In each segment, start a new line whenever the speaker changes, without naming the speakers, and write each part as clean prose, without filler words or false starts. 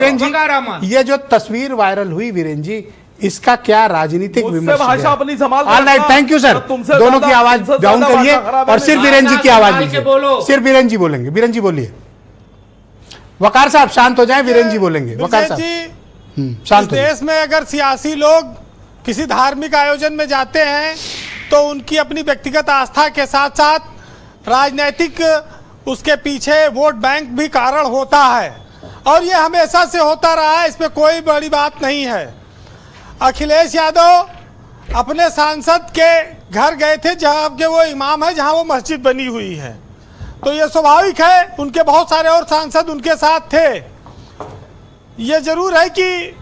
वीरेंद्र जी, ये जो तस्वीर वायरल हुई वीरेंद्र जी, इसका क्या राजनीतिक विमर्श
भाषा अपनी संभाल।
Alright, thank you sir. दोनों की आवाज डाउन करिए और सिर्फ वीरेंद्र जी की आवाज लीजिए। सिर्फ वीरेंद्र जी बोलेंगे। वीरेंद्र जी बोलिए। वकार साहब शांत हो जाएं, वीरेंद्र जी बोलेंगे। वकार साहब शांत हो जाएं।
देश में अगर सियासी लोग किसी धार्मिक आयोजन में जाते हैं तो उनकी अपनी व्यक्तिगत आस्था के साथ साथ राजनीतिक उसके पीछे वोट बैंक भी कारण होता है और ये हमेशा से होता रहा है, इसमें कोई बड़ी बात नहीं है। अखिलेश यादव अपने सांसद के घर गए थे जहां के वो इमाम है, जहां वो मस्जिद बनी हुई है, तो ये स्वाभाविक है। उनके बहुत सारे और सांसद उनके साथ थे। ये जरूर है कि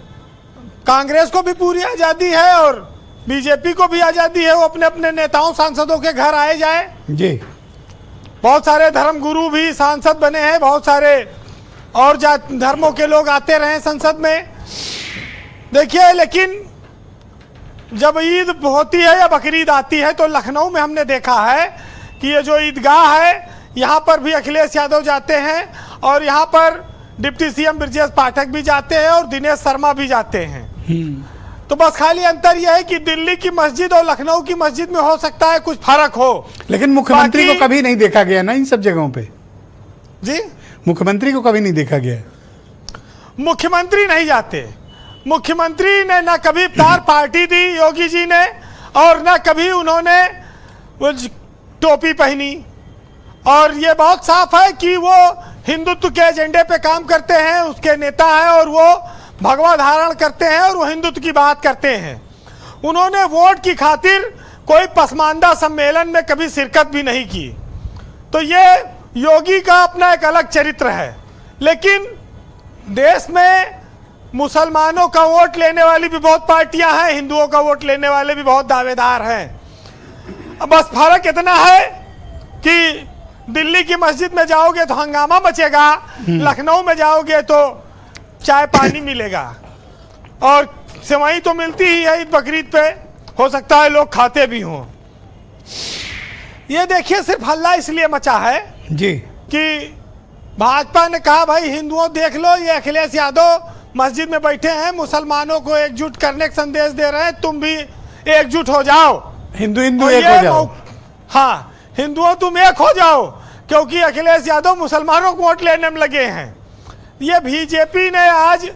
कांग्रेस को भी पूरी आज़ादी है और बीजेपी को भी आज़ादी है, वो अपने अपने नेताओं सांसदों के घर आए जाए
जी।
बहुत सारे धर्मगुरु भी सांसद बने हैं, बहुत सारे और धर्मों के लोग आते रहे संसद में। देखिए, लेकिन जब ईद होती है या बकरीद आती है तो लखनऊ में हमने देखा है कि ये जो ईदगाह है यहाँ पर भी अखिलेश यादव जाते हैं और यहाँ पर डिप्टी सीएम ब्रजेश पाठक भी जाते हैं और दिनेश शर्मा भी जाते हैं। तो बस खाली अंतर यह है कि दिल्ली की मस्जिद और लखनऊ की मस्जिद में हो सकता है कुछ फर्क हो,
लेकिन मुख्यमंत्री को कभी नहीं देखा गया ना इन सब जगहों पे।
जी,
मुख्यमंत्री को कभी नहीं देखा गया।
मुख्यमंत्री नहीं जाते। मुख्यमंत्री ने ना कभी इफ्तार पार्टी दी योगी जी ने और ना कभी उन्होंने वो टोपी पहनी, और ये बहुत साफ है कि वो हिंदुत्व के एजेंडे पे काम करते हैं, उसके नेता हैं और वो भगवा धारण करते हैं और वो हिंदुत्व की बात करते हैं। उन्होंने वोट की खातिर कोई पसमानदा सम्मेलन में कभी शिरकत भी नहीं की। तो ये योगी का अपना एक अलग चरित्र है। लेकिन देश में मुसलमानों का वोट लेने वाली भी बहुत पार्टियां हैं, हिंदुओं का वोट लेने वाले भी बहुत दावेदार हैं। बस फर्क इतना है कि दिल्ली की मस्जिद में जाओगे तो हंगामा मचेगा, लखनऊ में जाओगे तो चाय पानी मिलेगा और सेवई तो मिलती ही है ईद बकरीद पे, हो सकता है लोग खाते भी हों। ये देखिए, सिर्फ हल्ला इसलिए मचा है
जी
कि भाजपा ने कहा भाई हिंदुओं देख लो, ये अखिलेश यादव मस्जिद में बैठे हैं, मुसलमानों को एकजुट करने का संदेश दे रहे हैं, तुम भी एकजुट हो जाओ,
हिंदू हिंदू एक हो जाओ।
हाँ, हिंदुओं तुम एक हो जाओ, क्योंकि अखिलेश यादव मुसलमानों को वोट लेने में लगे हैं। ये बीजेपी ने आज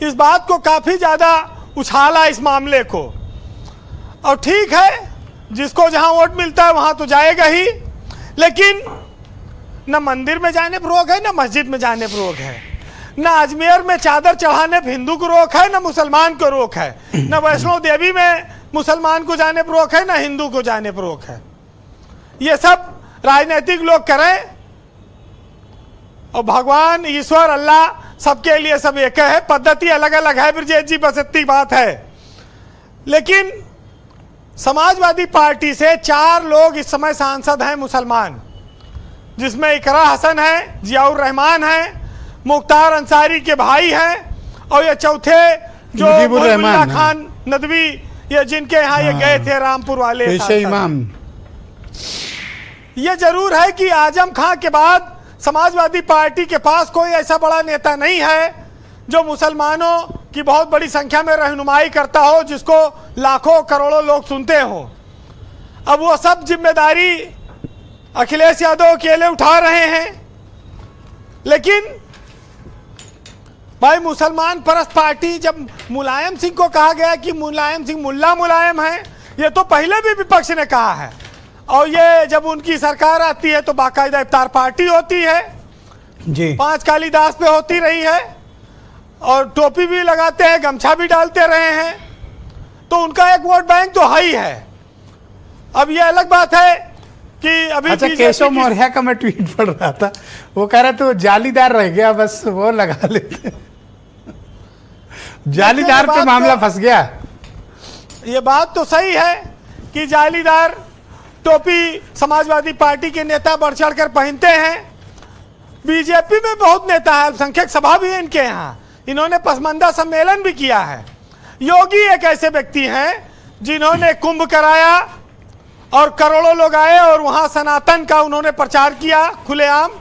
इस बात को काफी ज्यादा उछाला, इस मामले को। और ठीक है, जिसको जहां वोट मिलता है वहां तो जाएगा ही, लेकिन न मंदिर में जाने पर रोक है, न मस्जिद में जाने पर रोक है, न अजमेर में चादर चढ़ाने पर हिंदू को रोक है, न मुसलमान को रोक है, न वैष्णो देवी में मुसलमान को जाने पर रोक है, न हिंदू को जाने पर रोक है। ये सब राजनीतिक लोग करें और भगवान ईश्वर अल्लाह सबके लिए सब एक है, पद्धति अलग अलग है ब्रजेश जी, बस इतनी बात है। लेकिन समाजवादी पार्टी से 4 लोग इस समय सांसद हैं मुसलमान, जिसमें इकरा हसन है, जियाउर रहमान है, मुख्तार अंसारी के भाई हैं और ये चौथे जो मुल्ला खान नदवी, ये जिनके यहाँ ये गए थे रामपुर वाले
इमाम।
ये जरूर है कि आजम खां के बाद समाजवादी पार्टी के पास कोई ऐसा बड़ा नेता नहीं है जो मुसलमानों की बहुत बड़ी संख्या में रहनुमाई करता हो, जिसको लाखों करोड़ों लोग सुनते हो। अब वो सब जिम्मेदारी अखिलेश यादव अकेले उठा रहे हैं। लेकिन भाई, मुसलमान परस्त पार्टी, जब मुलायम सिंह को कहा गया कि मुलायम सिंह मुल्ला मुलायम है, ये तो पहले भी विपक्ष ने कहा है, और ये जब उनकी सरकार आती है तो बाकायदा इफ्तार पार्टी होती है
जी,
5 कालीदास पे होती रही है और टोपी भी लगाते हैं, गमछा भी डालते रहे हैं, तो उनका एक वोट बैंक तो है ही है। अब ये अलग बात है कि अभी
अच्छा, केशव मौर्य का मैं ट्वीट पढ़ रहा था, वो कह रहा था जालीदार रह गया, बस वो लगा लेते। जालीदार पे मामला फंस गया।
ये बात तो सही है कि जालीदार टोपी समाजवादी पार्टी के नेता बढ़ चढ़ कर पहनते हैं। बीजेपी में बहुत नेता है, अल्पसंख्यक सभा भी है इनके यहाँ, इन्होंने पसमानदा सम्मेलन भी किया है। योगी एक ऐसे व्यक्ति हैं जिन्होंने कुंभ कराया और करोड़ों लोग आए और वहाँ सनातन का उन्होंने प्रचार किया खुलेआम,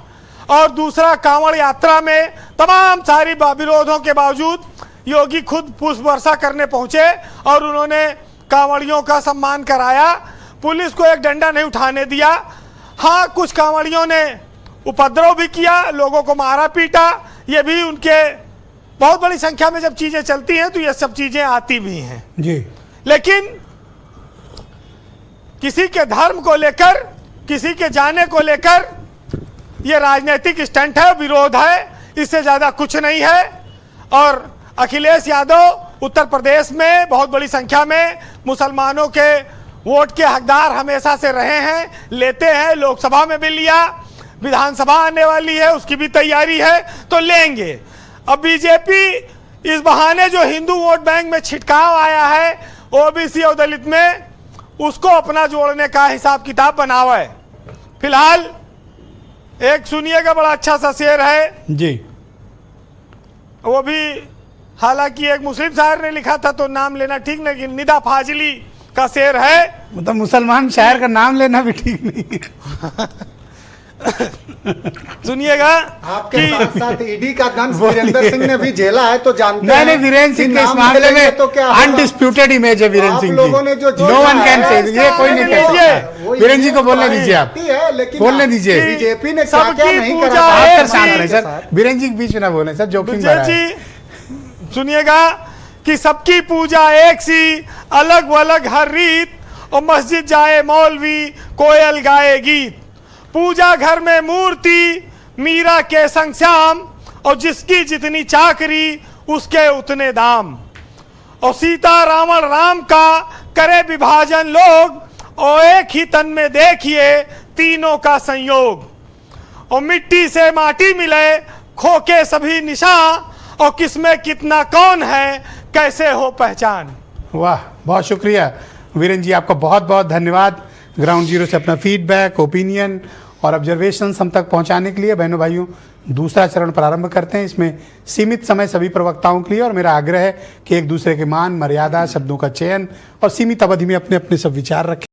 और दूसरा, कांवड़ यात्रा में तमाम सारी विरोधों के बावजूद योगी खुद पुष्प वर्षा करने पहुंचे और उन्होंने कांवड़ियों का सम्मान कराया, पुलिस को एक डंडा नहीं उठाने दिया। हाँ, कुछ कांवड़ियों ने उपद्रव भी किया, लोगों को मारा पीटा, ये भी उनके बहुत बड़ी संख्या में जब चीजें चलती हैं तो ये सब चीजें आती भी हैं
जी।
लेकिन किसी के धर्म को लेकर, किसी के जाने को लेकर ये राजनीतिक स्टंट है, विरोध है, इससे ज्यादा कुछ नहीं है। और अखिलेश यादव उत्तर प्रदेश में बहुत बड़ी संख्या में मुसलमानों के वोट के हकदार हमेशा से रहे हैं, लेते हैं, लोकसभा में भी लिया, विधानसभा आने वाली है उसकी भी तैयारी है तो लेंगे। अब बीजेपी इस बहाने जो हिंदू वोट बैंक में छिटकाव आया है ओबीसी और दलित में, उसको अपना जोड़ने का हिसाब किताब बनावा है। फिलहाल एक सुनिएगा, बड़ा अच्छा सा शेर है
जी,
वो भी हालांकि एक मुस्लिम शायर ने लिखा था तो नाम लेना ठीक नहीं, लेकिन निदा फाजली का शेर है।
मतलब मुसलमान शायर का नाम लेना भी ठीक नहीं है।
सुनिएगा,
आपके साथ साथ ईडी का दंश वीरेंद्र सिंह ने भी झेला है तो जानते हैं।
नहीं, वीरेंद्र सिंह के इस मामले में
तो क्या
अनडिस्प्यूटेड इमेज है वीरेंद्र सिंह की।
लोगों ने जो
नो वन कैन से, ये कोई नहीं कह सकता। वीरेंद्र जी को बोलने दीजिए, आप बोलने दीजिए।
बीजेपी ने क्या क्या नहीं करा।
आप सर शांत रहे सर, वीरेंद्र जी के बीच में ना बोले सर, जोखिम भरा है।
सुनिएगा कि सबकी पूजा एक सी, अलग अलग हर रीत, और मस्जिद जाए मौलवी, कोयल गाए गीत, पूजा घर में मूर्ति, मीरा के संग श्याम, और जिसकी जितनी चाकरी उसके उतने दाम, और सीता रावण राम का करे विभाजन लोग, और एक ही तन में देखिए तीनों का संयोग, और मिट्टी से माटी मिले खो के सभी निशान, और किसमें कितना कौन है कैसे हो पहचान।
वाह, बहुत शुक्रिया वीरेंद्र जी, आपका बहुत बहुत धन्यवाद ग्राउंड जीरो से अपना फीडबैक, ओपिनियन और ऑब्जर्वेशंस हम तक पहुंचाने के लिए। बहनों भाइयों, दूसरा चरण प्रारंभ करते हैं। इसमें सीमित समय सभी प्रवक्ताओं के लिए, और मेरा आग्रह है कि एक दूसरे के मान मर्यादा, शब्दों का चयन और सीमित अवधि में अपने अपने सब विचार रखें।